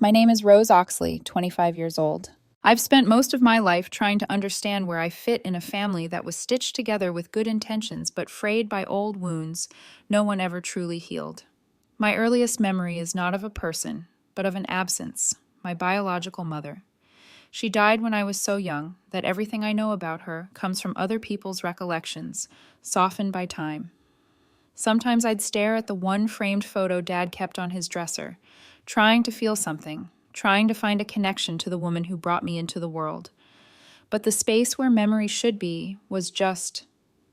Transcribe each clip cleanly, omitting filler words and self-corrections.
My name is Rose Oxley, 25 years old. I've spent most of my life trying to understand where I fit in a family that was stitched together with good intentions but frayed by old wounds no one ever truly healed. My earliest memory is not of a person, but of an absence, my biological mother. She died when I was so young that everything I know about her comes from other people's recollections, softened by time. Sometimes I'd stare at the one framed photo Dad kept on his dresser, trying to feel something, trying to find a connection to the woman who brought me into the world. But the space where memory should be was just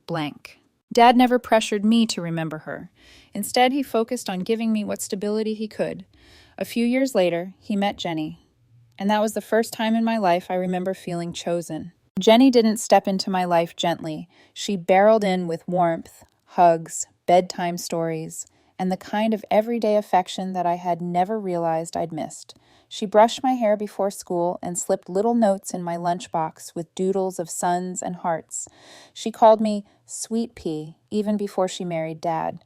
blank. Dad never pressured me to remember her. Instead, he focused on giving me what stability he could. A few years later, he met Jenny, and that was the first time in my life I remember feeling chosen. Jenny didn't step into my life gently. She barreled in with warmth, hugs, bedtime stories, and the kind of everyday affection that I had never realized I'd missed. She brushed my hair before school and slipped little notes in my lunchbox with doodles of suns and hearts. She called me Sweet Pea even before she married Dad.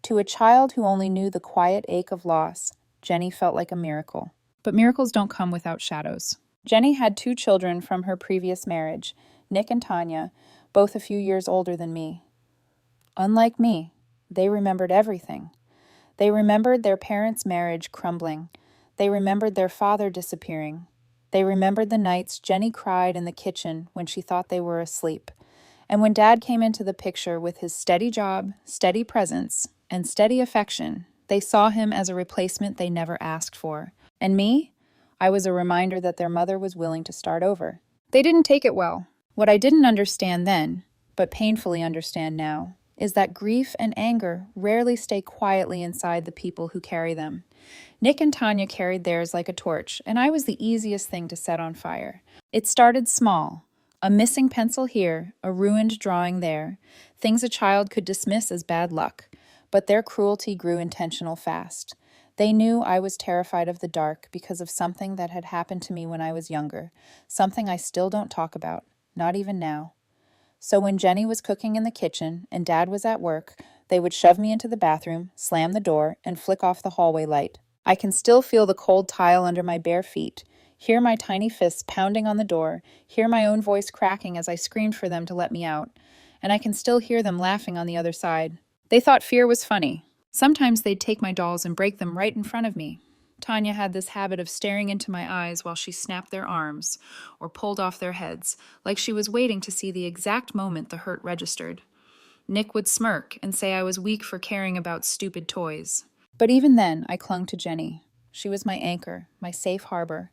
To a child who only knew the quiet ache of loss, Jenny felt like a miracle. But miracles don't come without shadows. Jenny had 2 children from her previous marriage, Nick and Tanya, both a few years older than me. Unlike me, they remembered everything. They remembered their parents' marriage crumbling. They remembered their father disappearing. They remembered the nights Jenny cried in the kitchen when she thought they were asleep. And when Dad came into the picture with his steady job, steady presence, and steady affection, they saw him as a replacement they never asked for. And me? I was a reminder that their mother was willing to start over. They didn't take it well. What I didn't understand then, but painfully understand now, is that grief and anger rarely stay quietly inside the people who carry them. Nick and Tanya carried theirs like a torch, and I was the easiest thing to set on fire. It started small. A missing pencil here, a ruined drawing there, things a child could dismiss as bad luck, but their cruelty grew intentional fast. They knew I was terrified of the dark because of something that had happened to me when I was younger, something I still don't talk about, not even now. So when Jenny was cooking in the kitchen and Dad was at work, they would shove me into the bathroom, slam the door, and flick off the hallway light. I can still feel the cold tile under my bare feet, hear my tiny fists pounding on the door, hear my own voice cracking as I screamed for them to let me out, and I can still hear them laughing on the other side. They thought fear was funny. Sometimes they'd take my dolls and break them right in front of me. Tanya had this habit of staring into my eyes while she snapped their arms or pulled off their heads, like she was waiting to see the exact moment the hurt registered. Nick would smirk and say I was weak for caring about stupid toys. But even then, I clung to Jenny. She was my anchor, my safe harbor.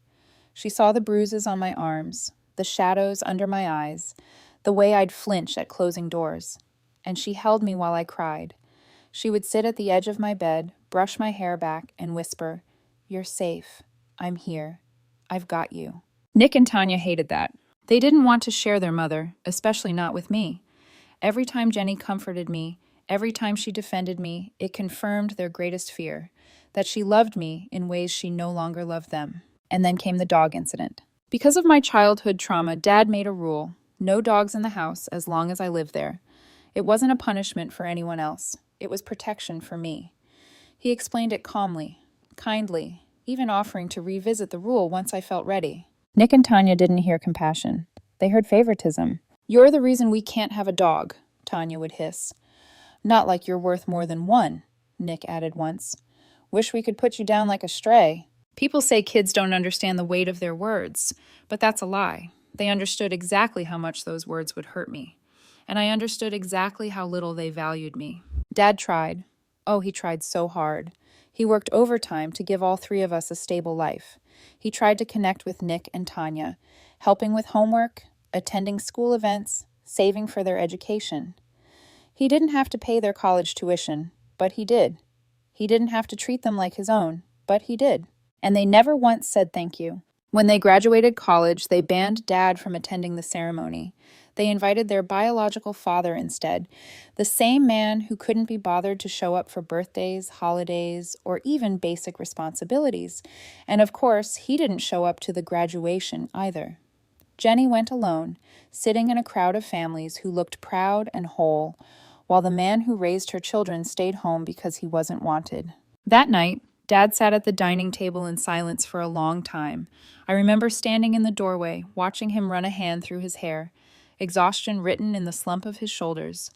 She saw the bruises on my arms, the shadows under my eyes, the way I'd flinch at closing doors. And she held me while I cried. She would sit at the edge of my bed, brush my hair back, and whisper, "You're safe. I'm here. I've got you." Nick and Tanya hated that. They didn't want to share their mother, especially not with me. Every time Jenny comforted me, every time she defended me, it confirmed their greatest fear, that she loved me in ways she no longer loved them. And then came the dog incident. Because of my childhood trauma, Dad made a rule: no dogs in the house as long as I lived there. It wasn't a punishment for anyone else. It was protection for me. He explained it calmly, kindly, even offering to revisit the rule once I felt ready. Nick and Tanya didn't hear compassion. They heard favoritism. "You're the reason we can't have a dog," Tanya would hiss. "Not like you're worth more than one," Nick added once. "Wish we could put you down like a stray." People say kids don't understand the weight of their words, but that's a lie. They understood exactly how much those words would hurt me. And I understood exactly how little they valued me. Dad tried. Oh, he tried so hard. He worked overtime to give all 3 of us a stable life. He tried to connect with Nick and Tanya, helping with homework, attending school events, saving for their education. He didn't have to pay their college tuition, but he did. He didn't have to treat them like his own, but he did. And they never once said thank you. When they graduated college, they banned Dad from attending the ceremony. They invited their biological father instead, the same man who couldn't be bothered to show up for birthdays, holidays, or even basic responsibilities. And of course, he didn't show up to the graduation either. Jenny went alone, sitting in a crowd of families who looked proud and whole, while the man who raised her children stayed home because he wasn't wanted. That night, Dad sat at the dining table in silence for a long time. I remember standing in the doorway, watching him run a hand through his hair, exhaustion written in the slump of his shoulders.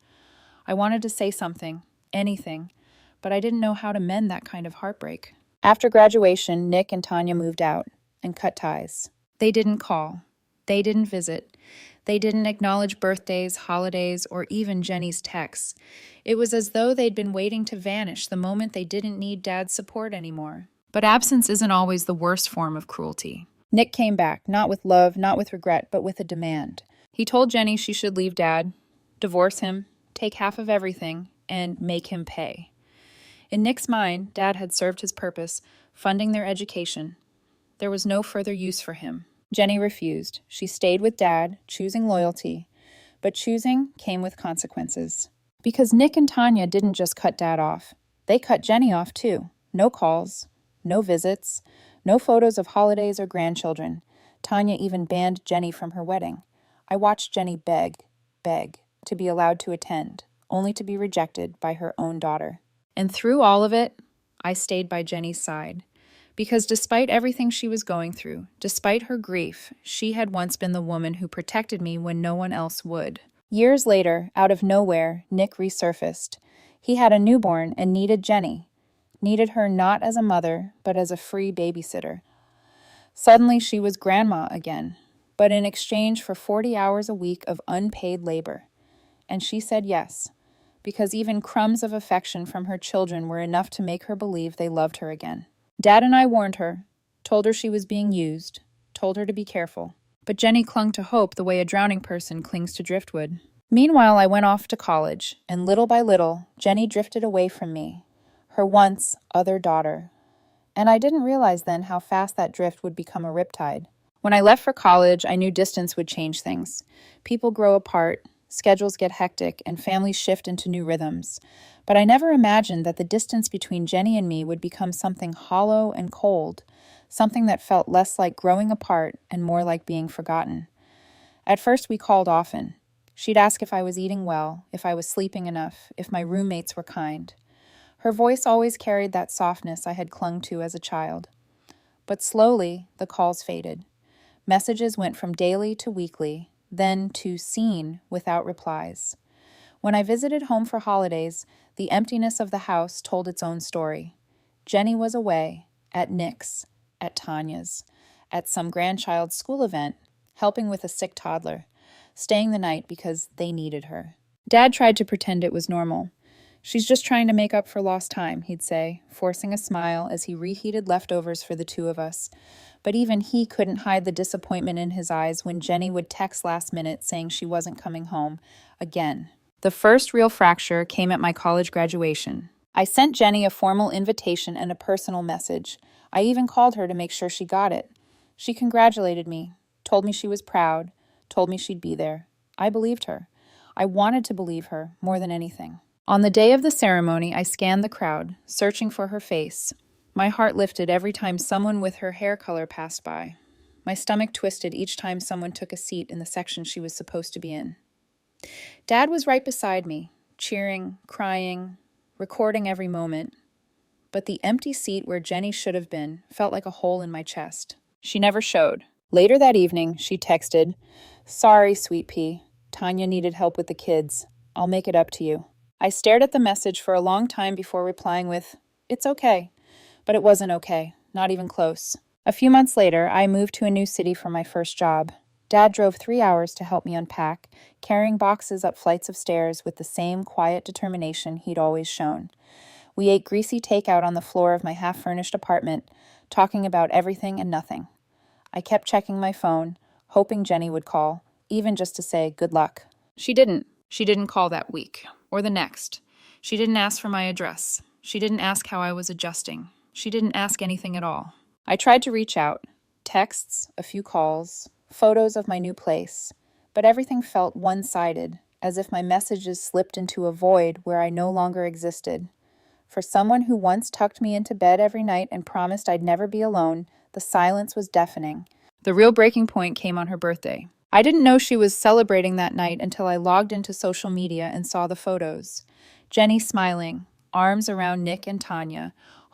I wanted to say something, anything, but I didn't know how to mend that kind of heartbreak. After graduation, Nick and Tanya moved out and cut ties. They didn't call. They didn't visit. They didn't acknowledge birthdays, holidays, or even Jenny's texts. It was as though they'd been waiting to vanish the moment they didn't need Dad's support anymore. But absence isn't always the worst form of cruelty. Nick came back, not with love, not with regret, but with a demand. He told Jenny she should leave Dad, divorce him, take half of everything, and make him pay. In Nick's mind, Dad had served his purpose, funding their education. There was no further use for him. Jenny refused. She stayed with Dad, choosing loyalty, but choosing came with consequences. Because Nick and Tanya didn't just cut Dad off. They cut Jenny off too. No calls, no visits, no photos of holidays or grandchildren. Tanya even banned Jenny from her wedding. I watched Jenny beg to be allowed to attend, only to be rejected by her own daughter. And through all of it, I stayed by Jenny's side. Because despite everything she was going through, despite her grief, she had once been the woman who protected me when no one else would. Years later, out of nowhere, Nick resurfaced. He had a newborn and needed Jenny. Needed her not as a mother, but as a free babysitter. Suddenly she was grandma again, but in exchange for 40 hours a week of unpaid labor. And she said yes, because even crumbs of affection from her children were enough to make her believe they loved her again. Dad and I warned her, told her she was being used, told her to be careful. But Jenny clung to hope the way a drowning person clings to driftwood. Meanwhile, I went off to college, and little by little, Jenny drifted away from me, her once other daughter. And I didn't realize then how fast that drift would become a riptide. When I left for college, I knew distance would change things. People grow apart, schedules get hectic, and families shift into new rhythms. But I never imagined that the distance between Jenny and me would become something hollow and cold, something that felt less like growing apart and more like being forgotten. At first, we called often. She'd ask if I was eating well, if I was sleeping enough, if my roommates were kind. Her voice always carried that softness I had clung to as a child. But slowly, the calls faded. Messages went from daily to weekly, then to seen without replies. When I visited home for holidays, the emptiness of the house told its own story. Jenny was away, at Nick's, at Tanya's, at some grandchild's school event, helping with a sick toddler, staying the night because they needed her. Dad tried to pretend it was normal. She's just trying to make up for lost time, he'd say, forcing a smile as he reheated leftovers for the two of us. But even he couldn't hide the disappointment in his eyes when Jenny would text last minute saying she wasn't coming home again. The first real fracture came at my college graduation. I sent Jenny a formal invitation and a personal message. I even called her to make sure she got it. She congratulated me, told me she was proud, told me she'd be there. I believed her. I wanted to believe her more than anything. On the day of the ceremony, I scanned the crowd, searching for her face. My heart lifted every time someone with her hair color passed by. My stomach twisted each time someone took a seat in the section she was supposed to be in. Dad was right beside me, cheering, crying, recording every moment. But the empty seat where Jenny should have been felt like a hole in my chest. She never showed. Later that evening, she texted, "Sorry, sweet pea. Tanya needed help with the kids. I'll make it up to you." I stared at the message for a long time before replying with, "It's okay." But it wasn't okay, not even close. A few months later, I moved to a new city for my first job. Dad drove 3 hours to help me unpack, carrying boxes up flights of stairs with the same quiet determination he'd always shown. We ate greasy takeout on the floor of my half-furnished apartment, talking about everything and nothing. I kept checking my phone, hoping Jenny would call, even just to say good luck. She didn't. She didn't call that week, or the next. She didn't ask for my address. She didn't ask how I was adjusting. She didn't ask anything at all. I tried to reach out. Texts, a few calls, photos of my new place. But everything felt one-sided, as if my messages slipped into a void where I no longer existed. For someone who once tucked me into bed every night and promised I'd never be alone, the silence was deafening. The real breaking point came on her birthday. I didn't know she was celebrating that night until I logged into social media and saw the photos. Jenny smiling, arms around Nick and Tanya,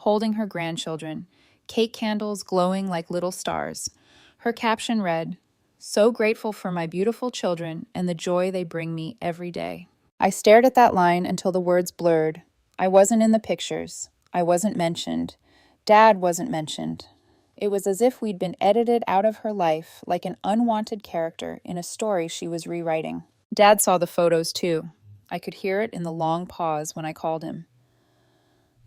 holding her grandchildren, cake candles glowing like little stars. Her caption read, "So grateful for my beautiful children and the joy they bring me every day." I stared at that line until the words blurred. I wasn't in the pictures. I wasn't mentioned. Dad wasn't mentioned. It was as if we'd been edited out of her life like an unwanted character in a story she was rewriting. Dad saw the photos too. I could hear it in the long pause when I called him.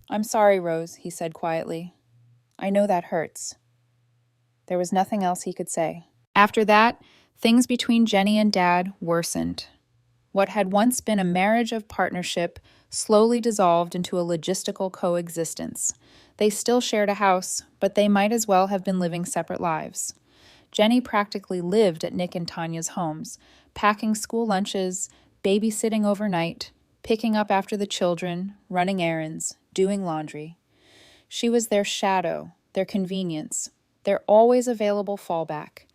"I'm sorry, Rose," he said quietly. "I know that hurts." There was nothing else he could say. After that, things between Jenny and Dad worsened. What had once been a marriage of partnership slowly dissolved into a logistical coexistence. They still shared a house, but they might as well have been living separate lives. Jenny practically lived at Nick and Tanya's homes, packing school lunches, babysitting overnight, picking up after the children, running errands, doing laundry. She was their shadow, their convenience, their always available fallback,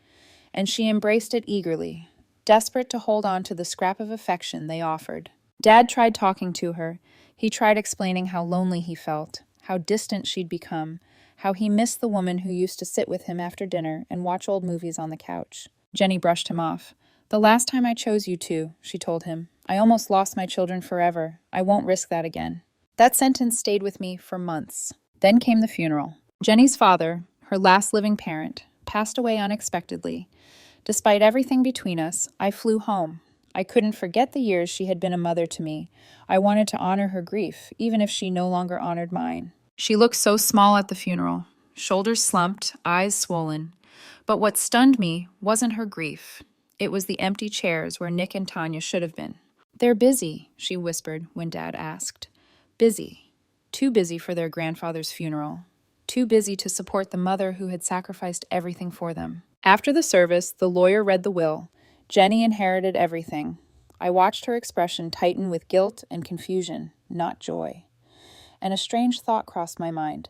and she embraced it eagerly, desperate to hold on to the scrap of affection they offered. Dad tried talking to her. He tried explaining how lonely he felt, how distant she'd become, how he missed the woman who used to sit with him after dinner and watch old movies on the couch. Jenny brushed him off. "The last time I chose you two," she told him, "I almost lost my children forever. I won't risk that again." That sentence stayed with me for months. Then came the funeral. Jenny's father, her last living parent, passed away unexpectedly. Despite everything between us, I flew home. I couldn't forget the years she had been a mother to me. I wanted to honor her grief, even if she no longer honored mine. She looked so small at the funeral, shoulders slumped, eyes swollen. But what stunned me wasn't her grief. It was the empty chairs where Nick and Tanya should have been. "They're busy," she whispered when Dad asked. Busy. Too busy for their grandfather's funeral. Too busy to support the mother who had sacrificed everything for them. After the service, the lawyer read the will. Jenny inherited everything. I watched her expression tighten with guilt and confusion, not joy. And a strange thought crossed my mind.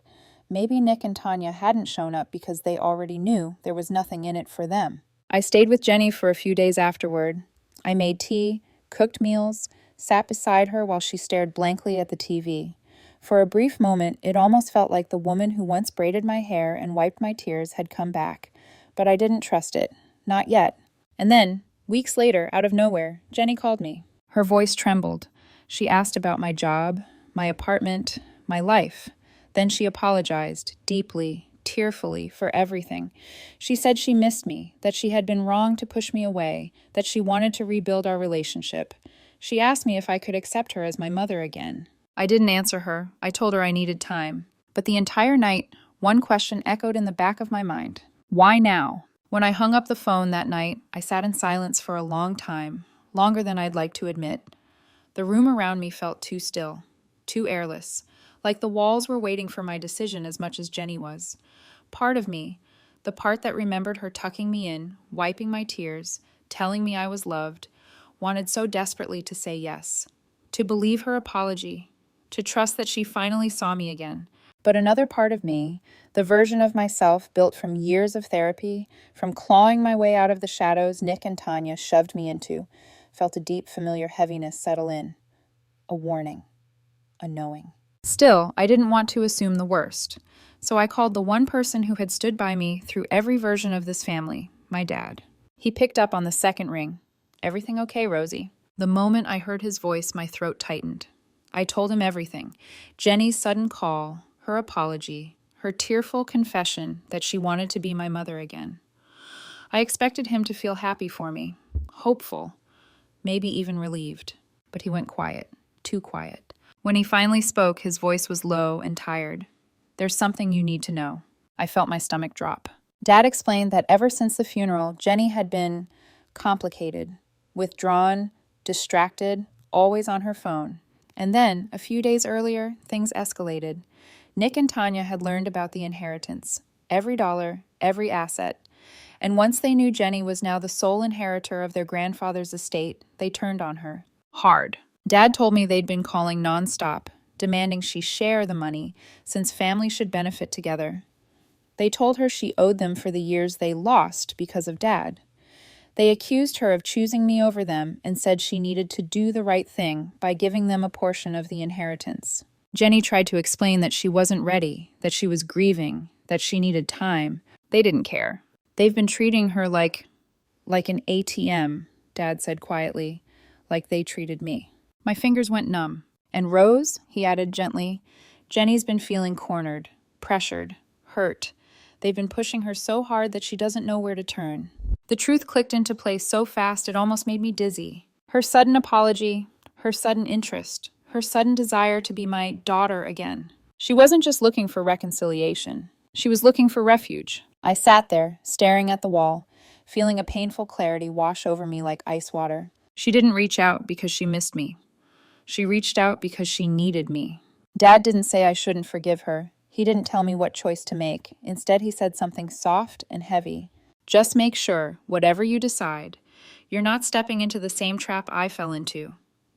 Maybe Nick and Tanya hadn't shown up because they already knew there was nothing in it for them. I stayed with Jenny for a few days afterward. I made tea, cooked meals, sat beside her while she stared blankly at the TV. For a brief moment, it almost felt like the woman who once braided my hair and wiped my tears had come back. But I didn't trust it. Not yet. And then, weeks later, out of nowhere, Jenny called me. Her voice trembled. She asked about my job, my apartment, my life. Then she apologized, deeply, tearfully, for everything. She said she missed me, that she had been wrong to push me away, that she wanted to rebuild our relationship. She asked me if I could accept her as my mother again. I didn't answer her. I told her I needed time. But the entire night, one question echoed in the back of my mind. Why now? When I hung up the phone that night, I sat in silence for a long time, longer than I'd like to admit. The room around me felt too still, too airless, like the walls were waiting for my decision as much as Jenny was. Part of me, the part that remembered her tucking me in, wiping my tears, telling me I was loved, wanted so desperately to say yes, to believe her apology, to trust that she finally saw me again. But another part of me, the version of myself built from years of therapy, from clawing my way out of the shadows Nick and Tanya shoved me into, felt a deep, familiar heaviness settle in. A warning. A knowing. Still, I didn't want to assume the worst. So I called the one person who had stood by me through every version of this family, my dad. He picked up on the second ring. "Everything okay, Rosie?" The moment I heard his voice, my throat tightened. I told him everything. Jenny's sudden call, her apology, her tearful confession that she wanted to be my mother again. I expected him to feel happy for me, hopeful, maybe even relieved. But he went quiet, too quiet. When he finally spoke, his voice was low and tired. "There's something you need to know." I felt my stomach drop. Dad explained that ever since the funeral, Jenny had been complicated, withdrawn, distracted, always on her phone. And then, a few days earlier, things escalated. Nick and Tanya had learned about the inheritance, every dollar, every asset. And once they knew Jenny was now the sole inheritor of their grandfather's estate, they turned on her. Hard. Dad told me they'd been calling nonstop, demanding she share the money, since families should benefit together. They told her she owed them for the years they lost because of Dad. They accused her of choosing me over them and said she needed to do the right thing by giving them a portion of the inheritance. Jenny tried to explain that she wasn't ready, that she was grieving, that she needed time. They didn't care. They've been treating her like an ATM, Dad said quietly, like they treated me. My fingers went numb. And Rose, he added gently, Jenny's been feeling cornered, pressured, hurt. They've been pushing her so hard that she doesn't know where to turn. The truth clicked into place so fast it almost made me dizzy. Her sudden apology, her sudden interest, her sudden desire to be my daughter again. She wasn't just looking for reconciliation. She was looking for refuge. I sat there, staring at the wall, feeling a painful clarity wash over me like ice water. She didn't reach out because she missed me. She reached out because she needed me. Dad didn't say I shouldn't forgive her. He didn't tell me what choice to make. Instead, he said something soft and heavy. Just make sure, whatever you decide, you're not stepping into the same trap I fell into.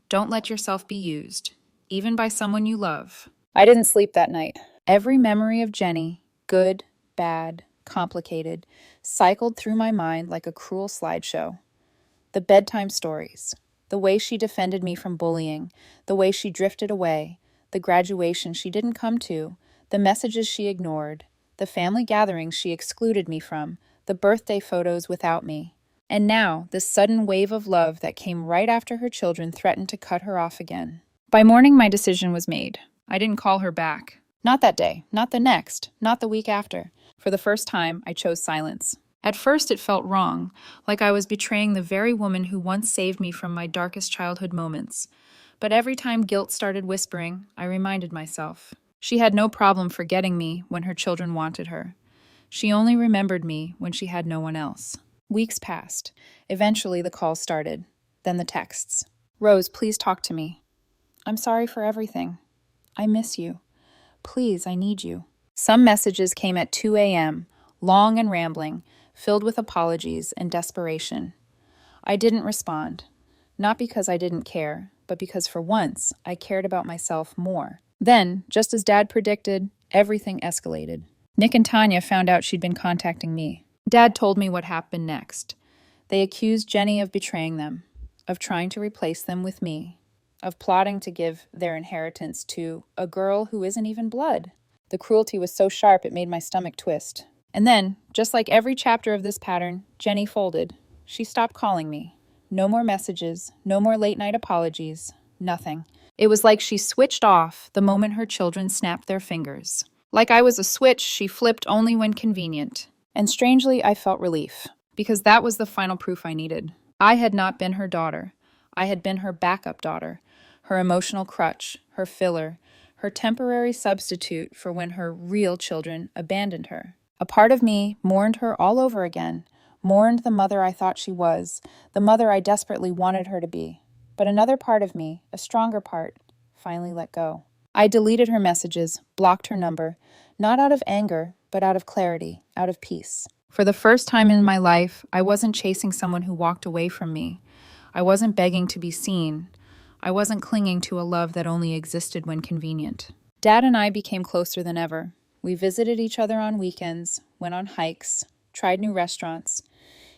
Don't let yourself be used, even by someone you love. I didn't sleep that night. Every memory of Jenny, good, bad, complicated, cycled through my mind like a cruel slideshow. The bedtime stories, the way she defended me from bullying, the way she drifted away, the graduation she didn't come to, the messages she ignored, the family gatherings she excluded me from, the birthday photos without me. And now, this sudden wave of love that came right after her children threatened to cut her off again. By morning, my decision was made. I didn't call her back. Not that day, not the next, not the week after. For the first time, I chose silence. At first, it felt wrong, like I was betraying the very woman who once saved me from my darkest childhood moments. But every time guilt started whispering, I reminded myself. She had no problem forgetting me when her children wanted her. She only remembered me when she had no one else. Weeks passed. Eventually, the calls started. Then the texts. Rose, please talk to me. I'm sorry for everything. I miss you. Please, I need you. Some messages came at 2 a.m., long and rambling, filled with apologies and desperation. I didn't respond. Not because I didn't care, but because for once, I cared about myself more. Then, just as Dad predicted, everything escalated. Nick and Tanya found out she'd been contacting me. Dad told me what happened next. They accused Jenny of betraying them, of trying to replace them with me, of plotting to give their inheritance to a girl who isn't even blood. The cruelty was so sharp it made my stomach twist. And then, just like every chapter of this pattern, Jenny folded. She stopped calling me. No more messages, no more late-night apologies, nothing. It was like she switched off the moment her children snapped their fingers. Like I was a switch she flipped only when convenient. And strangely, I felt relief, because that was the final proof I needed. I had not been her daughter. I had been her backup daughter, her emotional crutch, her filler, her temporary substitute for when her real children abandoned her. A part of me mourned her all over again, mourned the mother I thought she was, the mother I desperately wanted her to be. But another part of me, a stronger part, finally let go. I deleted her messages, blocked her number, not out of anger, but out of clarity, out of peace. For the first time in my life, I wasn't chasing someone who walked away from me. I wasn't begging to be seen. I wasn't clinging to a love that only existed when convenient. Dad and I became closer than ever. We visited each other on weekends, went on hikes, tried new restaurants.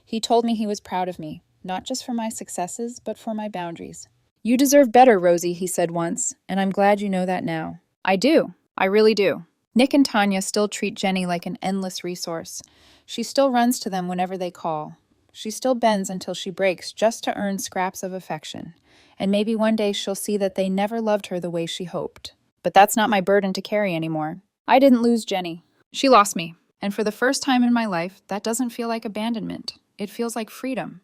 He told me he was proud of me, not just for my successes, but for my boundaries. You deserve better, Rosie, he said once, and I'm glad you know that now. I do. I really do. Nick and Tanya still treat Jenny like an endless resource. She still runs to them whenever they call. She still bends until she breaks just to earn scraps of affection. And maybe one day she'll see that they never loved her the way she hoped. But that's not my burden to carry anymore. I didn't lose Jenny. She lost me. And for the first time in my life, that doesn't feel like abandonment. It feels like freedom.